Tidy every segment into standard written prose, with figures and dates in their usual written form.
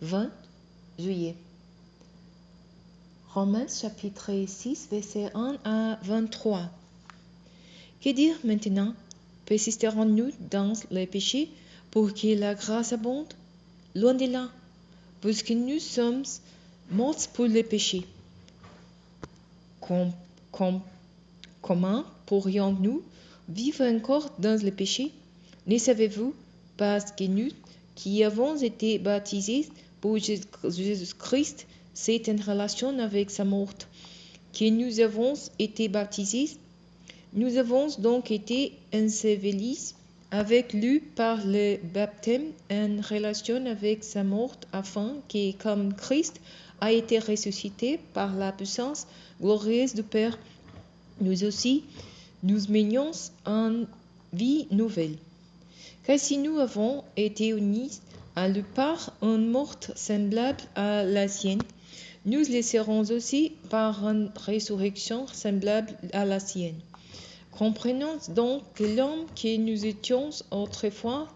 20 juillet. Romains chapitre 6, versets 1 à 23. Que dire maintenant? Persisterons-nous dans les péchés pour que la grâce abonde? Loin de là, puisque nous sommes morts pour les péchés. Comment pourrions-nous vivre encore dans le péché? Ne savez-vous pas que nous, qui avons été baptisés pour Jésus-Christ, c'est en relation avec sa mort que nous avons été baptisés? Nous avons donc été ensevelis avec lui par le baptême en relation avec sa mort, afin que, comme Christ a été ressuscité par la puissance glorieuse du Père, nous aussi, nous menions en vie nouvelle. Car si nous avons été unis à lui par une mort semblable à la sienne, nous le serons aussi par une résurrection semblable à la sienne. Comprenons donc que l'homme que nous étions autrefois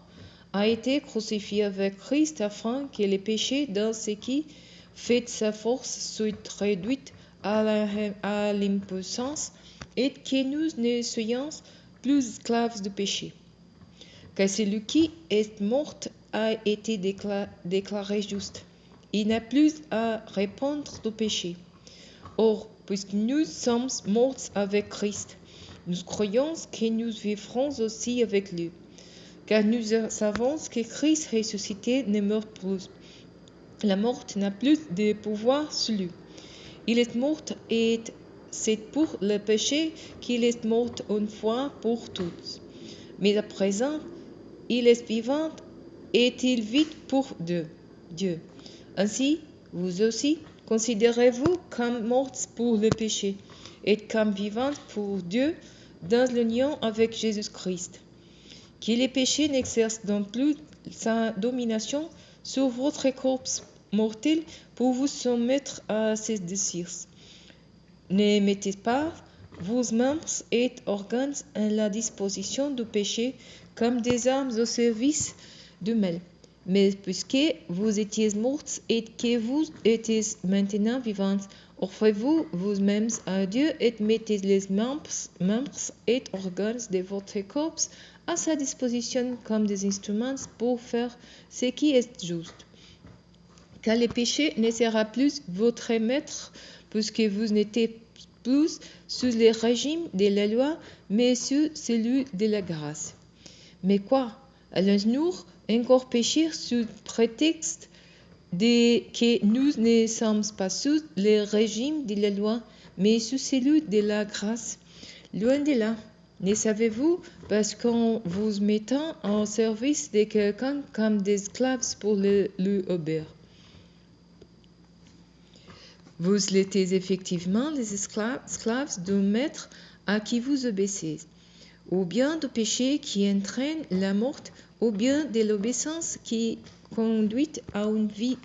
a été crucifié avec Christ afin que les péchés dans ce qui fait sa force soient réduits à l'impuissance et que nous ne soyons plus esclaves du péché. Car celui qui est mort a été déclaré juste. Il n'a plus à répondre du péché. Or, puisque nous sommes morts avec Christ, nous croyons que nous vivrons aussi avec lui. Car nous savons que Christ ressuscité ne meurt plus. La mort n'a plus de pouvoir sur lui. Il est mort et c'est pour le péché qu'il est mort une fois pour toutes. Mais à présent, il est vivant et il vit pour Dieu. Ainsi, vous aussi, considérez-vous comme morts pour le péché et comme vivants pour Dieu dans l'union avec Jésus-Christ. Que les péchés n'exercent donc plus sa domination sur votre corps mortel pour vous soumettre à ses désirs. Ne mettez pas vos membres et organes à la disposition du péché comme des armes au service du mal. Mais puisque vous étiez morts et que vous êtes maintenant vivants, offrez-vous vous-mêmes à Dieu et mettez les membres et organes de votre corps à sa disposition comme des instruments pour faire ce qui est juste. Car le péché ne sera plus votre maître, puisque vous n'êtes plus sous le régime de la loi, mais sous celui de la grâce. Mais quoi? Allons-nous encore pécher sous prétexte que nous ne sommes pas sous le régime de la loi, mais sous celui de la grâce? Loin de là. Ne savez-vous pas qu'en vous mettant en service de quelqu'un comme des esclaves pour lui obéir, vous êtes effectivement les esclaves du maître à qui vous obéissez, ou bien du péché qui entraîne la mort, ou bien de l'obéissance qui conduit à une vie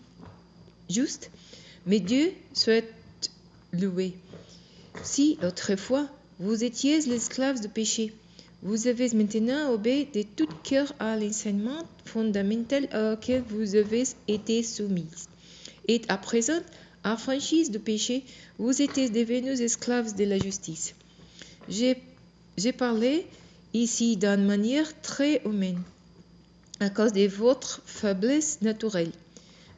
juste. Mais Dieu soit loué. Si, autrefois, vous étiez l'esclave du péché, vous avez maintenant obéi de tout cœur à l'enseignement fondamental auquel vous avez été soumis. Et à présent, affranchis du péché, vous êtes devenus esclaves de la justice. J'ai parlé ici d'une manière très humaine, à cause de votre faiblesse naturelle.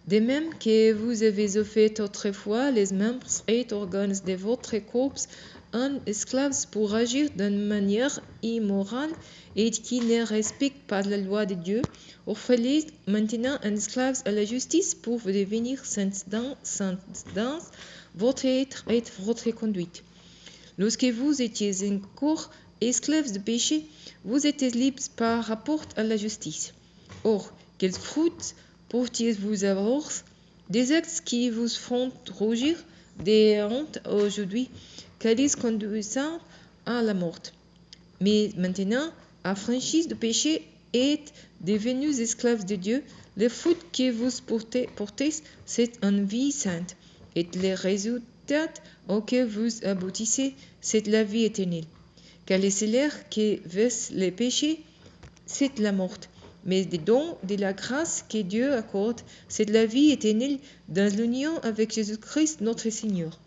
De même que vous avez offert autrefois les membres et organes de votre corps en esclaves pour agir d'une manière immorale et qui ne respecte pas la loi de Dieu, offrez-les maintenant en esclaves à la justice pour devenir saints dans votre être et votre conduite. Lorsque vous étiez encore esclaves du péché, vous étiez libres par rapport à la justice. Or, quels fruits portiez-vous alors? Des actes qui vous font rougir des honte aujourd'hui, car ils conduisent à la mort. Mais maintenant, affranchis du péché et devenus esclaves de Dieu, le fruit que vous portez, c'est une vie sainte, et le résultat auquel vous aboutissez, c'est la vie éternelle. Car le salaire que versent les péchés, c'est la mort. mais des dons de la grâce que Dieu accorde, c'est la vie éternelle dans l'union avec Jésus-Christ notre Seigneur.